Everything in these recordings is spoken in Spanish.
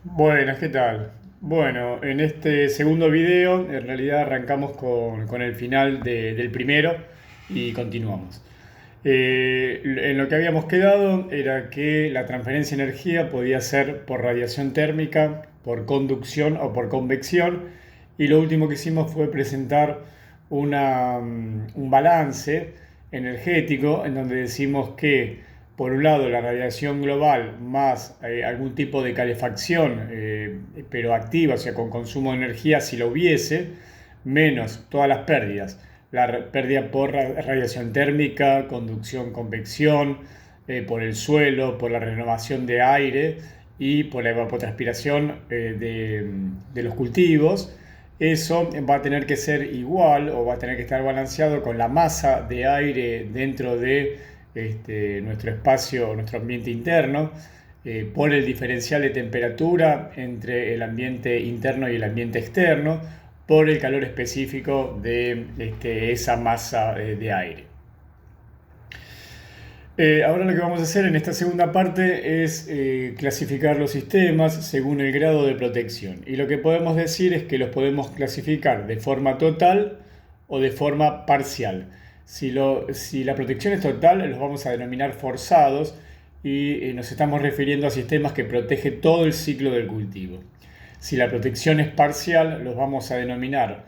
Buenas, ¿qué tal? Bueno, en este segundo video en realidad arrancamos con el final del primero y continuamos. En lo que habíamos quedado era que la transferencia de energía podía ser por radiación térmica, por conducción o por convección, y lo último que hicimos fue presentar un balance energético en donde decimos que por un lado la radiación global más algún tipo de calefacción, pero activa, o sea, con consumo de energía si lo hubiese, menos todas las pérdidas. La pérdida por radiación térmica, conducción, convección, por el suelo, por la renovación de aire y por la evapotranspiración de los cultivos. Eso va a tener que ser igual o va a tener que estar balanceado con la masa de aire dentro de nuestro espacio, nuestro ambiente interno, por el diferencial de temperatura entre el ambiente interno y el ambiente externo, por el calor específico de esa masa de aire. Ahora lo que vamos a hacer en esta segunda parte es clasificar los sistemas según el grado de protección. Y lo que podemos decir es que los podemos clasificar de forma total o de forma parcial. Si la protección es total, los vamos a denominar forzados y nos estamos refiriendo a sistemas que protegen todo el ciclo del cultivo. Si la protección es parcial, los vamos a denominar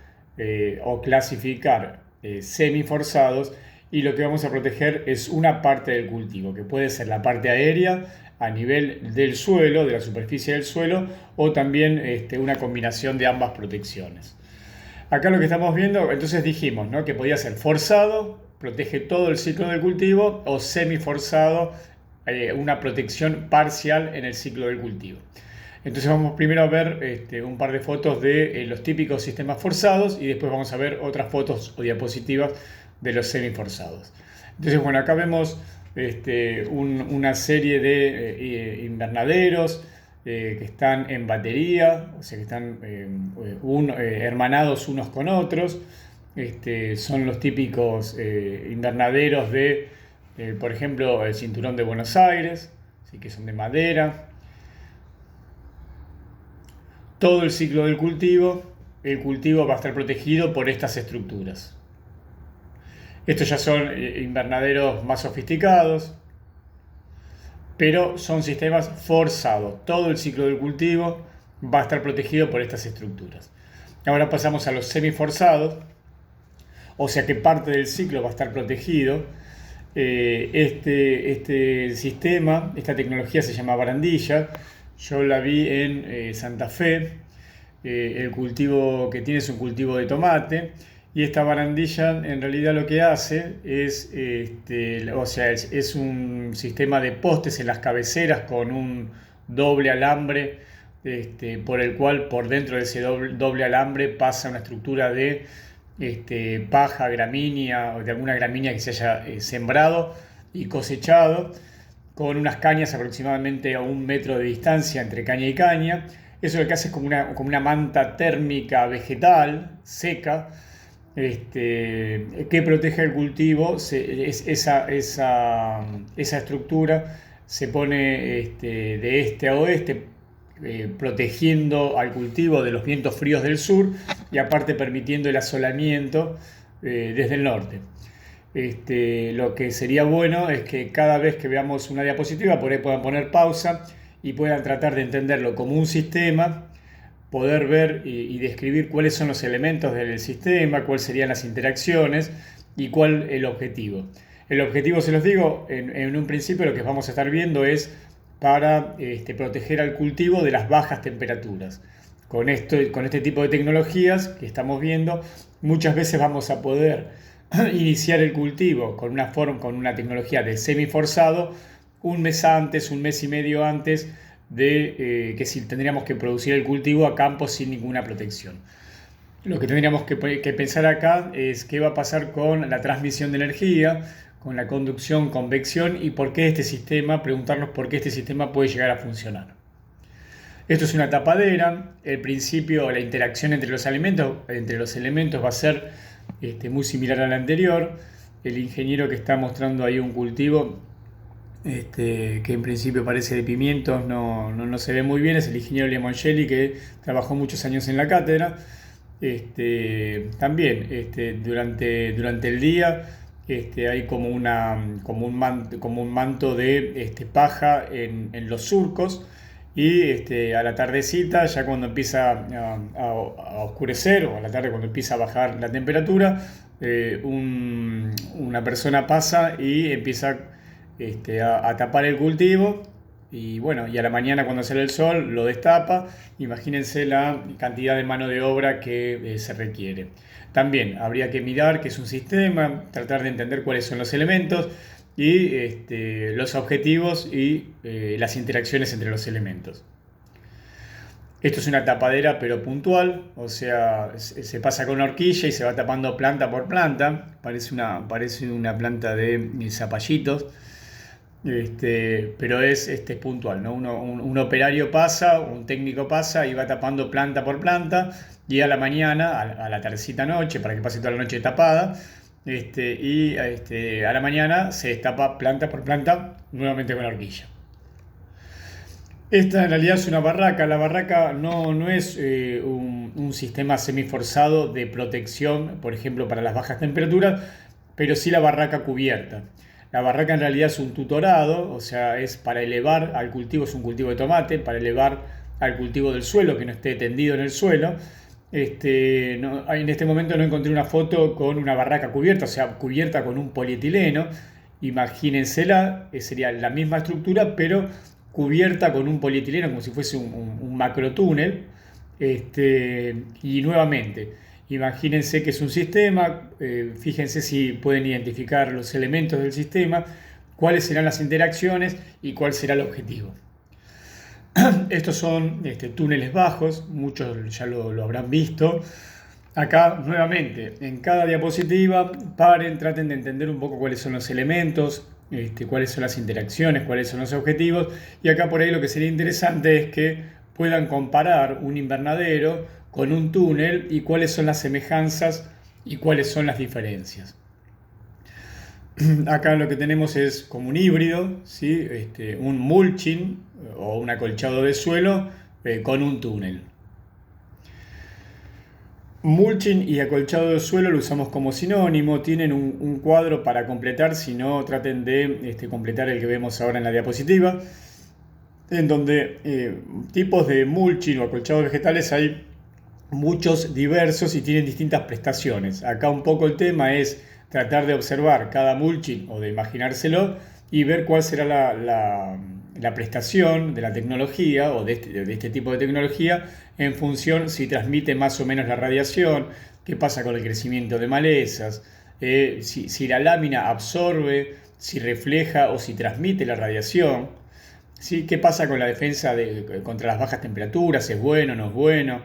o clasificar semiforzados, y lo que vamos a proteger es una parte del cultivo, que puede ser la parte aérea a nivel del suelo, de la superficie del suelo, o también una combinación de ambas protecciones. Acá lo que estamos viendo, entonces dijimos, ¿no?, que podía ser forzado, protege todo el ciclo del cultivo, o semiforzado, una protección parcial en el ciclo del cultivo. Entonces vamos primero a ver un par de fotos de los típicos sistemas forzados y después vamos a ver otras fotos o diapositivas de los semiforzados. Entonces, bueno, acá vemos una serie de invernaderos que están en batería, o sea que están hermanados unos con otros. Son los típicos invernaderos de, por ejemplo, el Cinturón de Buenos Aires, ¿sí?, que son de madera. Todo el ciclo del cultivo, el cultivo va a estar protegido por estas estructuras. Estos ya son invernaderos más sofisticados, pero son sistemas forzados. Todo el ciclo del cultivo va a estar protegido por estas estructuras. Ahora pasamos a los semiforzados, o sea que parte del ciclo va a estar protegido. Este sistema, esta tecnología se llama barandilla. Yo la vi en Santa Fe. El cultivo que tiene es un cultivo de tomate. Y esta barandilla en realidad lo que hace es, es un sistema de postes en las cabeceras con un doble alambre, por el cual por dentro de ese doble alambre pasa una estructura de paja, gramínea o de alguna gramínea que se haya sembrado y cosechado, con unas cañas aproximadamente a 1 metro de distancia entre caña y caña. Eso lo que hace es como una manta térmica vegetal seca, que protege el cultivo. Esa estructura se pone de este a oeste, protegiendo al cultivo de los vientos fríos del sur y aparte permitiendo el asolamiento desde el norte. Lo que sería bueno es que cada vez que veamos una diapositiva por ahí puedan poner pausa y puedan tratar de entenderlo como un sistema, poder ver y describir cuáles son los elementos del sistema, cuáles serían las interacciones y cuál el objetivo. El objetivo, se los digo, en un principio lo que vamos a estar viendo es para proteger al cultivo de las bajas temperaturas. Con este tipo de tecnologías que estamos viendo, muchas veces vamos a poder iniciar el cultivo con una tecnología de semiforzado un mes antes, un mes y medio antes de que si tendríamos que producir el cultivo a campo sin ninguna protección. Lo que tendríamos que pensar acá es qué va a pasar con la transmisión de energía, con la conducción, convección y por qué este sistema, preguntarnos por qué este sistema puede llegar a funcionar. Esto es una tapadera. El principio, la interacción entre los elementos va a ser muy similar al anterior. El ingeniero que está mostrando ahí un cultivo que en principio parece de pimientos, no se ve muy bien, es el ingeniero Limongelli, que trabajó muchos años en la cátedra. También durante el día hay como un manto de paja en los surcos, y a la tardecita, ya cuando empieza a oscurecer, o a la tarde cuando empieza a bajar la temperatura, una persona pasa y empieza a tapar el cultivo, y bueno, y a la mañana cuando sale el sol lo destapa. Imagínense la cantidad de mano de obra que se requiere. También habría que mirar qué es un sistema, tratar de entender cuáles son los elementos y los objetivos y las interacciones entre los elementos. Esto es una tapadera pero puntual, o sea, se pasa con una horquilla y se va tapando planta por planta. Parece una planta de zapallitos. Pero es puntual, ¿no? Un operario pasa, un técnico pasa y va tapando planta por planta, y a la mañana, a la tardecita noche, para que pase toda la noche tapada, a la mañana se destapa planta por planta nuevamente con la horquilla. Esta en realidad es una barraca. La barraca no es un sistema semiforzado de protección, por ejemplo, para las bajas temperaturas, pero sí la barraca cubierta. La barraca en realidad es un tutorado, o sea, es para elevar al cultivo, es un cultivo de tomate, para elevar al cultivo del suelo, que no esté tendido en el suelo. En este momento no encontré una foto con una barraca cubierta, o sea, cubierta con un polietileno. Imagínensela, sería la misma estructura, pero cubierta con un polietileno, como si fuese un macrotúnel. Y nuevamente, imagínense que es un sistema, fíjense si pueden identificar los elementos del sistema, cuáles serán las interacciones y cuál será el objetivo. Estos son túneles bajos, muchos ya lo habrán visto. Acá, nuevamente, en cada diapositiva, traten de entender un poco cuáles son los elementos, cuáles son las interacciones, cuáles son los objetivos. Y acá por ahí lo que sería interesante es que puedan comparar un invernadero con un túnel y cuáles son las semejanzas y cuáles son las diferencias. Acá lo que tenemos es como un híbrido, ¿sí? Un mulching o un acolchado de suelo con un túnel. Mulching y acolchado de suelo lo usamos como sinónimo, tienen un cuadro para completar, si no traten de completar el que vemos ahora en la diapositiva, en donde tipos de mulching o acolchado vegetales hay muchos diversos y tienen distintas prestaciones. Acá un poco el tema es tratar de observar cada mulching o de imaginárselo y ver cuál será la prestación de la tecnología o de este tipo de tecnología en función si transmite más o menos la radiación, qué pasa con el crecimiento de malezas, si la lámina absorbe, si refleja o si transmite la radiación, ¿sí? Qué pasa con la defensa contra las bajas temperaturas, es bueno, no es bueno.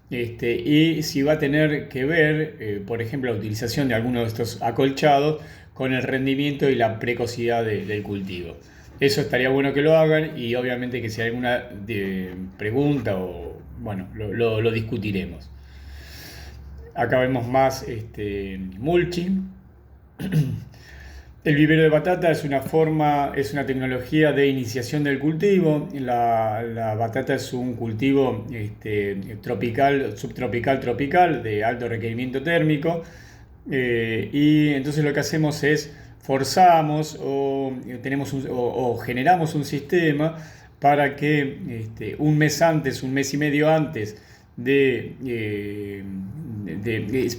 Y si va a tener que ver, por ejemplo, la utilización de alguno de estos acolchados con el rendimiento y la precocidad del cultivo. Eso estaría bueno que lo hagan, y obviamente que si hay alguna pregunta, bueno, lo discutiremos. Acá vemos más mulching. El vivero de batata es una tecnología de iniciación del cultivo. La batata es un cultivo tropical, subtropical, de alto requerimiento térmico. Y entonces lo que hacemos es forzamos o generamos un sistema para que un mes antes, un mes y medio antes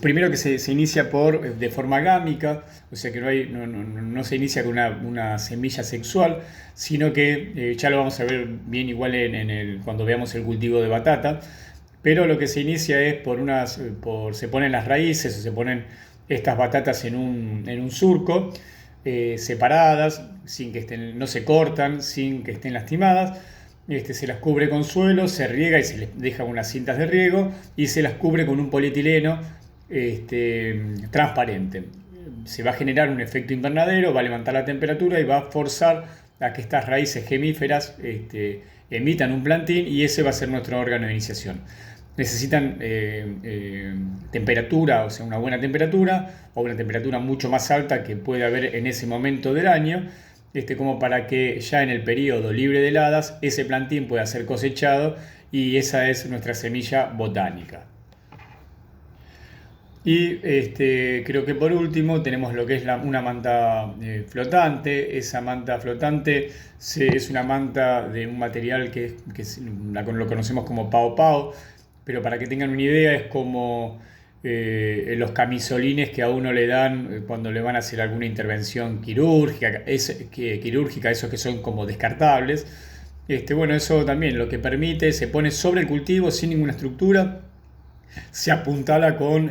primero que se inicia de forma gámica, o sea que no se inicia con una semilla sexual, sino que ya lo vamos a ver bien igual cuando veamos el cultivo de batata, pero lo que se inicia es se ponen las raíces o se ponen estas batatas en un surco, separadas, no se cortan, sin que estén lastimadas. Se las cubre con suelo, se riega y se les deja unas cintas de riego y se las cubre con un polietileno transparente. Se va a generar un efecto invernadero, va a levantar la temperatura y va a forzar a que estas raíces gemíferas emitan un plantín, y ese va a ser nuestro órgano de iniciación. Necesitan temperatura, o sea, una buena temperatura o una temperatura mucho más alta que puede haber en ese momento del año. como para que ya en el periodo libre de heladas ese plantín pueda ser cosechado, y esa es nuestra semilla botánica. Y creo que por último tenemos lo que es una manta flotante. Esa manta flotante es una manta de un material lo conocemos como pao pao, pero para que tengan una idea es como los camisolines que a uno le dan cuando le van a hacer alguna intervención quirúrgica, esos que son como descartables. Bueno, eso también lo que permite, se pone sobre el cultivo sin ninguna estructura, se apuntala con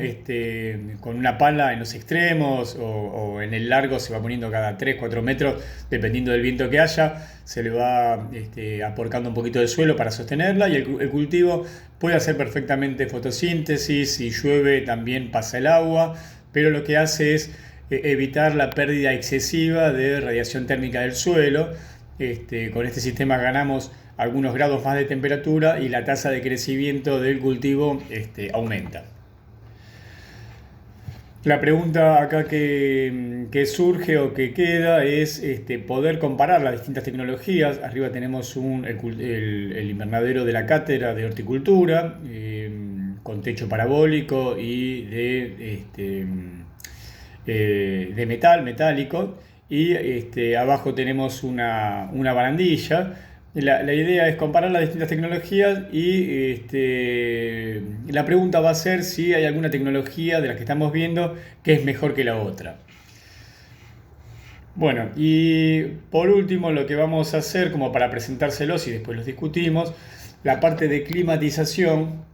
una pala en los extremos, o en el largo se va poniendo cada 3-4 metros, dependiendo del viento que haya, se le va aporcando un poquito de suelo para sostenerla, y el cultivo puede hacer perfectamente fotosíntesis. Si llueve también pasa el agua, pero lo que hace es evitar la pérdida excesiva de radiación térmica del suelo. Con este sistema ganamos algunos grados más de temperatura y la tasa de crecimiento del cultivo aumenta. La pregunta acá que surge o que queda es poder comparar las distintas tecnologías. Arriba tenemos el invernadero de la cátedra de horticultura, con techo parabólico y de metálico, y abajo tenemos una barandilla. La idea es comparar las distintas tecnologías, y la pregunta va a ser si hay alguna tecnología de las que estamos viendo que es mejor que la otra. Bueno, y por último lo que vamos a hacer, como para presentárselos y después los discutimos, la parte de climatización.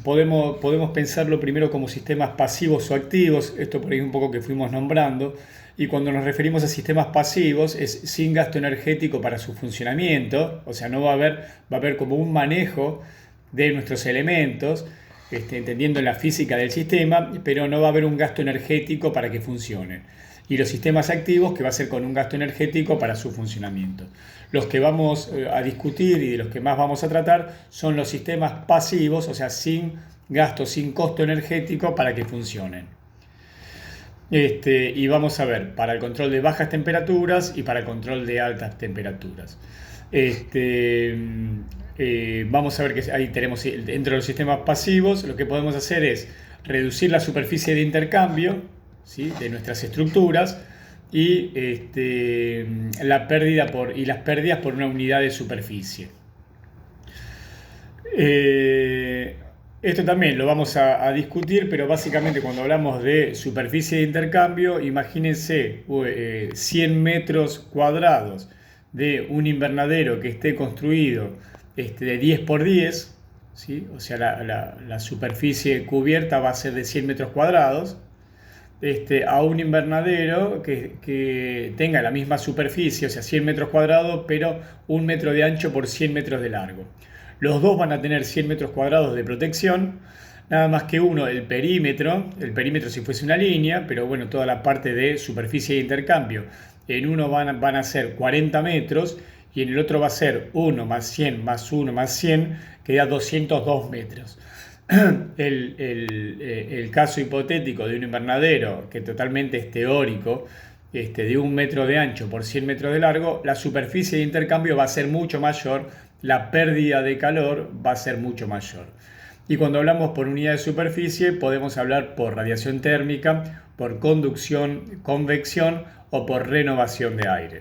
Podemos pensarlo primero como sistemas pasivos o activos, esto por ahí un poco que fuimos nombrando, y cuando nos referimos a sistemas pasivos es sin gasto energético para su funcionamiento, o sea, no va a haber como un manejo de nuestros elementos, entendiendo la física del sistema, pero no va a haber un gasto energético para que funcione. Y los sistemas activos, que va a ser con un gasto energético para su funcionamiento. Los que vamos a discutir y de los que más vamos a tratar son los sistemas pasivos, o sea, sin gasto, sin costo energético para que funcionen. Y vamos a ver para el control de bajas temperaturas y para el control de altas temperaturas. Vamos a ver que ahí tenemos, dentro de los sistemas pasivos, lo que podemos hacer es reducir la superficie de intercambio, ¿sí?, de nuestras estructuras, y las pérdidas por una unidad de superficie. Esto también lo vamos a discutir, pero básicamente cuando hablamos de superficie de intercambio, imagínense 100 metros cuadrados de un invernadero que esté construido de 10 por 10, ¿sí? O sea, la superficie cubierta va a ser de 100 metros cuadrados, a un invernadero que tenga la misma superficie, o sea, 100 metros cuadrados, pero 1 metro de ancho por 100 metros de largo. Los dos van a tener 100 metros cuadrados de protección, nada más que uno, el perímetro si fuese una línea, pero bueno, toda la parte de superficie de intercambio, en uno van a ser 40 metros, y en el otro va a ser 1 más 100 más 1 más 100, que da 202 metros. El caso hipotético de un invernadero, que totalmente es teórico, de 1 metro de ancho por 100 metros de largo, la superficie de intercambio va a ser mucho mayor, la pérdida de calor va a ser mucho mayor. Y cuando hablamos por unidad de superficie, podemos hablar por radiación térmica, por conducción, convección o por renovación de aire.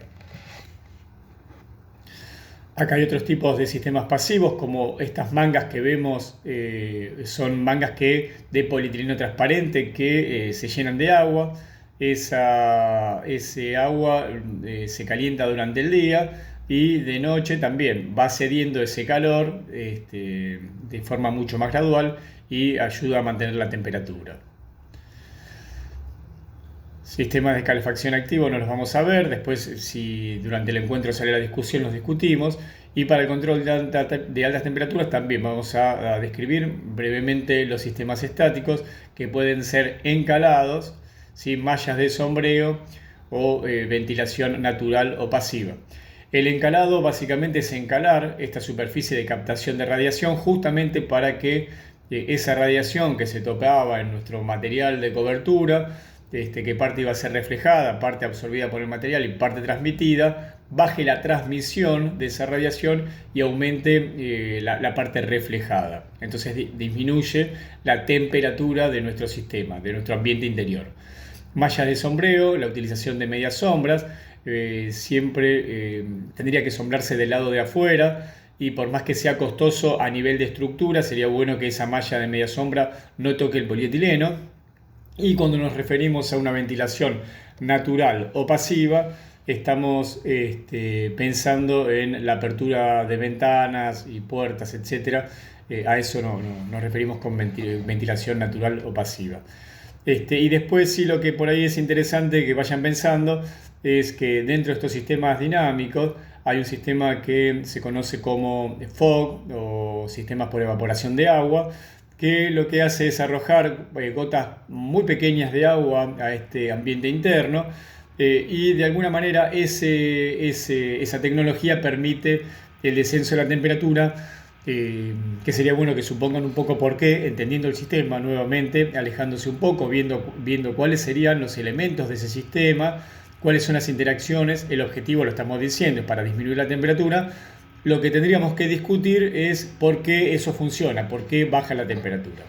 Acá hay otros tipos de sistemas pasivos, como estas mangas que vemos, son mangas de polietileno transparente que se llenan de agua. Ese agua se calienta durante el día, y de noche también va cediendo ese calor de forma mucho más gradual, y ayuda a mantener la temperatura. Sistemas de calefacción activo no los vamos a ver, después si durante el encuentro sale la discusión los discutimos. Y para el control de altas temperaturas también vamos a describir brevemente los sistemas estáticos, que pueden ser encalados, ¿sí?, mallas de sombreo o ventilación natural o pasiva. El encalado básicamente es encalar esta superficie de captación de radiación justamente para que esa radiación que se topaba en nuestro material de cobertura que parte iba a ser reflejada, parte absorbida por el material y parte transmitida, baje la transmisión de esa radiación y aumente la parte reflejada. Entonces disminuye la temperatura de nuestro sistema, de nuestro ambiente interior. Mallas de sombreo, la utilización de medias sombras, siempre tendría que sombrarse del lado de afuera, y por más que sea costoso a nivel de estructura, sería bueno que esa malla de media sombra no toque el polietileno. Y cuando nos referimos a una ventilación natural o pasiva, estamos pensando en la apertura de ventanas y puertas, etc. A eso nos referimos con ventilación natural o pasiva. Y después sí, lo que por ahí es interesante que vayan pensando es que dentro de estos sistemas dinámicos hay un sistema que se conoce como fog o sistemas por evaporación de agua, que lo que hace es arrojar gotas muy pequeñas de agua a este ambiente interno, y de alguna manera esa tecnología permite el descenso de la temperatura, que sería bueno que supongan un poco por qué, entendiendo el sistema nuevamente, alejándose un poco, viendo cuáles serían los elementos de ese sistema, cuáles son las interacciones. El objetivo, lo estamos diciendo, es para disminuir la temperatura. Lo que tendríamos que discutir es por qué eso funciona, por qué baja la temperatura.